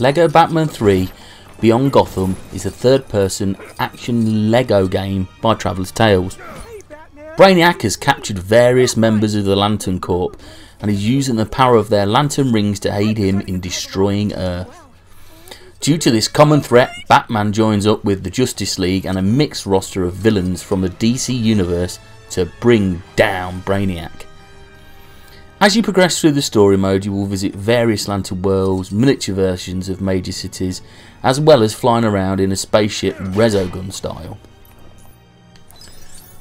LEGO Batman 3 Beyond Gotham is a third-person action LEGO game by Traveller's Tales. Brainiac has captured various members of the Lantern Corps and is using the power of their lantern rings to aid him in destroying Earth. Due to this common threat, Batman joins up with the Justice League and a mixed roster of villains from the DC universe to bring down Brainiac. As you progress through the story mode, you will visit various lantern worlds, miniature versions of major cities, as well as flying around in a spaceship Resogun style.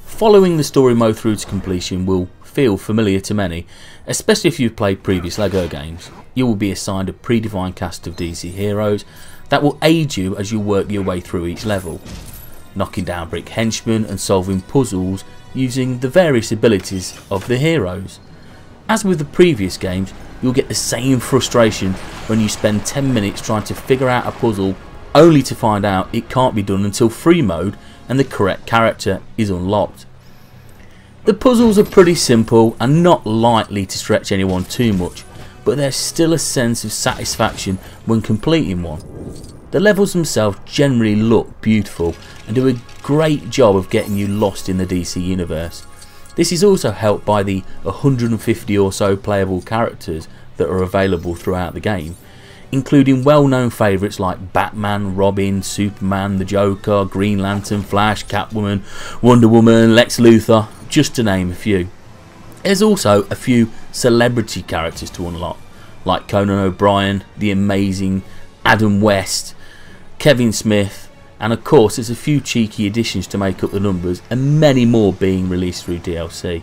Following the story mode through to completion will feel familiar to many, especially if you've played previous LEGO games. You will be assigned a predefined cast of DC heroes that will aid you as you work your way through each level, knocking down brick henchmen and solving puzzles using the various abilities of the heroes. As with the previous games, you'll get the same frustration when you spend 10 minutes trying to figure out a puzzle only to find out it can't be done until free mode and the correct character is unlocked. The puzzles are pretty simple and not likely to stretch anyone too much, but there's still a sense of satisfaction when completing one. The levels themselves generally look beautiful and do a great job of getting you lost in the DC universe. This is also helped by the 150 or so playable characters that are available throughout the game, including well-known favourites like Batman, Robin, Superman, the Joker, Green Lantern, Flash, Catwoman, Wonder Woman, Lex Luthor, just to name a few. There's also a few celebrity characters to unlock, like Conan O'Brien, the amazing Adam West, Kevin Smith, and of course there's a few cheeky additions to make up the numbers, and many more being released through DLC.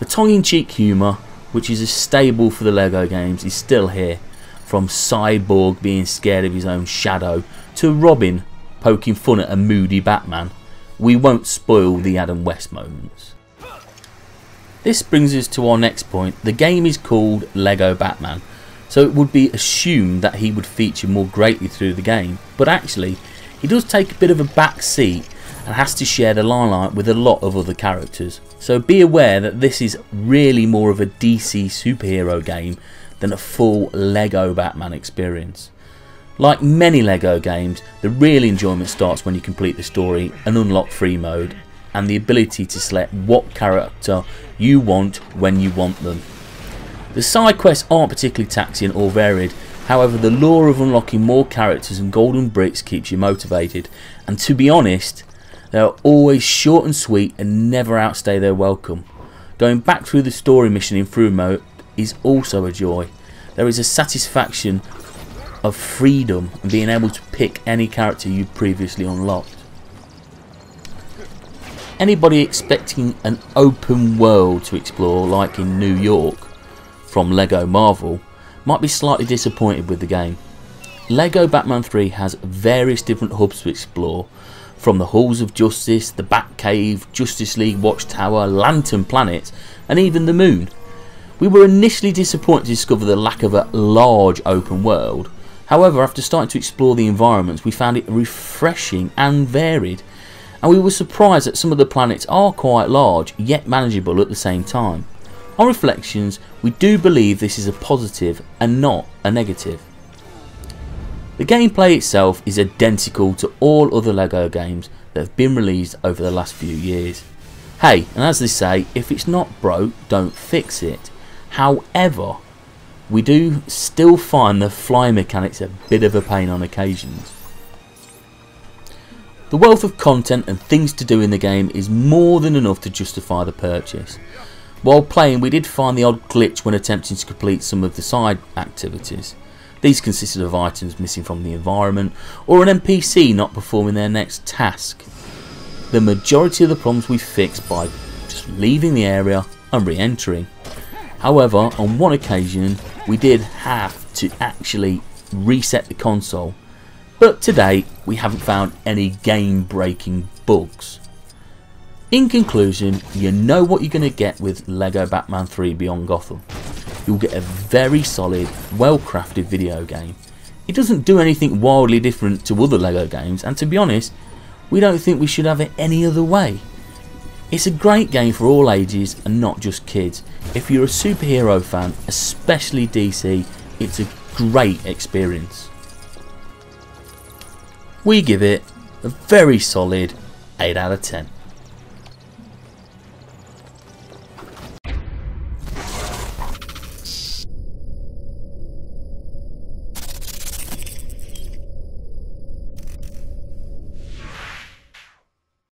The tongue-in-cheek humour, which is a staple for the LEGO games, is still here, from Cyborg being scared of his own shadow to Robin poking fun at a moody Batman. We won't spoil the Adam West moments. This brings us to our next point. The game is called LEGO Batman, so it would be assumed that he would feature more greatly through the game, but actually he does take a bit of a back seat and has to share the limelight with a lot of other characters, so be aware that this is really more of a DC superhero game than a full LEGO Batman experience. Like many LEGO games, the real enjoyment starts when you complete the story and unlock free mode and the ability to select what character you want when you want them. The side quests aren't particularly taxing or varied, however the lure of unlocking more characters and golden bricks keeps you motivated, and to be honest, they are always short and sweet and never outstay their welcome. Going back through the story mission in through mode is also a joy. There is a satisfaction of freedom and being able to pick any character you previously unlocked. Anybody expecting an open world to explore like in New York from LEGO Marvel might be slightly disappointed with the game. LEGO Batman 3 has various different hubs to explore, from the Halls of Justice, the Batcave, Justice League Watchtower, Lantern Planet and even the Moon. We were initially disappointed to discover the lack of a large open world. However, after starting to explore the environments, we found it refreshing and varied, and we were surprised that some of the planets are quite large yet manageable at the same time. On reflections, we do believe this is a positive and not a negative. The gameplay itself is identical to all other LEGO games that have been released over the last few years. Hey, and as they say, if it's not broke, don't fix it. However, we do still find the flying mechanics a bit of a pain on occasions. The wealth of content and things to do in the game is more than enough to justify the purchase. While playing, we did find the odd glitch when attempting to complete some of the side activities. These consisted of items missing from the environment or an NPC not performing their next task. The majority of the problems we fixed by just leaving the area and re-entering. However, on one occasion we did have to actually reset the console, but to date we haven't found any game breaking bugs. In conclusion, you know what you're going to get with LEGO Batman 3 Beyond Gotham. You'll get a very solid, well crafted video game. It doesn't do anything wildly different to other LEGO games, and to be honest, we don't think we should have it any other way. It's a great game for all ages and not just kids. If you're a superhero fan, especially DC, it's a great experience. we give it a very solid 8 out of 10.